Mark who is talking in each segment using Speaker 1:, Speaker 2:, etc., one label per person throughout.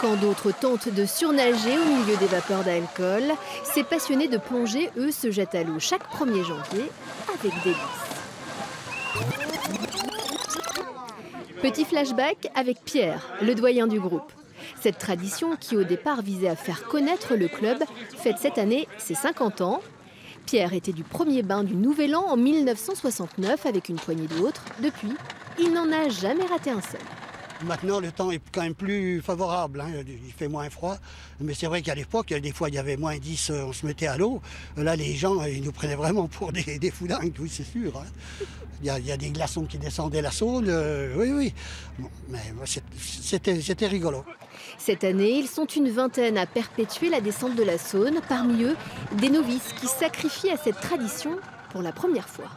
Speaker 1: Quand d'autres tentent de surnager au milieu des vapeurs d'alcool, ces passionnés de plongée, eux, se jettent à l'eau chaque 1er janvier avec délice. Petit flashback avec Pierre, le doyen du groupe. Cette tradition qui au départ visait à faire connaître le club fête cette année ses 50 ans. Pierre était du premier bain du Nouvel An en 1969 avec une poignée d'autres. Depuis, il n'en a jamais raté un seul.
Speaker 2: Maintenant, le temps est quand même plus favorable, hein. Il fait moins froid. Mais c'est vrai qu'à l'époque, des fois, il y avait moins 10, on se mettait à l'eau. Là, les gens, ils nous prenaient vraiment pour des foulingues, oui, c'est sûr. Hein. Il y a des glaçons qui descendaient la Saône, oui, oui. Bon, mais c'était rigolo.
Speaker 1: Cette année, ils sont une vingtaine à perpétuer la descente de la Saône. Parmi eux, des novices qui sacrifient à cette tradition pour la première fois.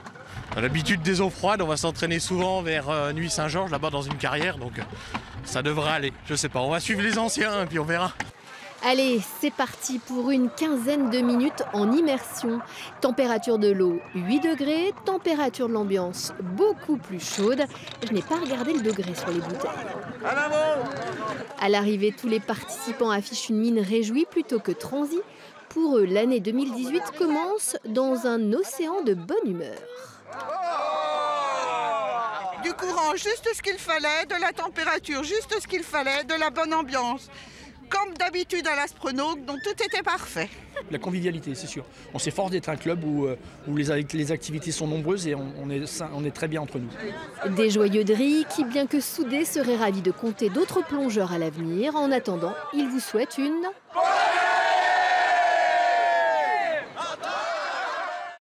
Speaker 3: On a l'habitude des eaux froides, on va s'entraîner souvent vers Nuits-Saint-Georges, là-bas dans une carrière, donc ça devrait aller. Je sais pas, on va suivre les anciens et puis on verra.
Speaker 1: Allez, c'est parti pour une quinzaine de minutes en immersion. Température de l'eau 8 degrés, température de l'ambiance beaucoup plus chaude. Je n'ai pas regardé le degré sur les bouteilles. À l'arrivée, tous les participants affichent une mine réjouie plutôt que transie. Pour eux, l'année 2018 commence dans un océan de bonne humeur.
Speaker 4: Du courant, juste ce qu'il fallait, de la température, juste ce qu'il fallait, de la bonne ambiance. Comme d'habitude à l'Asprono, donc tout était parfait.
Speaker 5: La convivialité, c'est sûr. On s'efforce d'être un club où les activités sont nombreuses et on est très bien entre nous.
Speaker 1: Des joyeux de riz qui, bien que soudés, seraient ravis de compter d'autres plongeurs à l'avenir. En attendant, ils vous souhaitent une...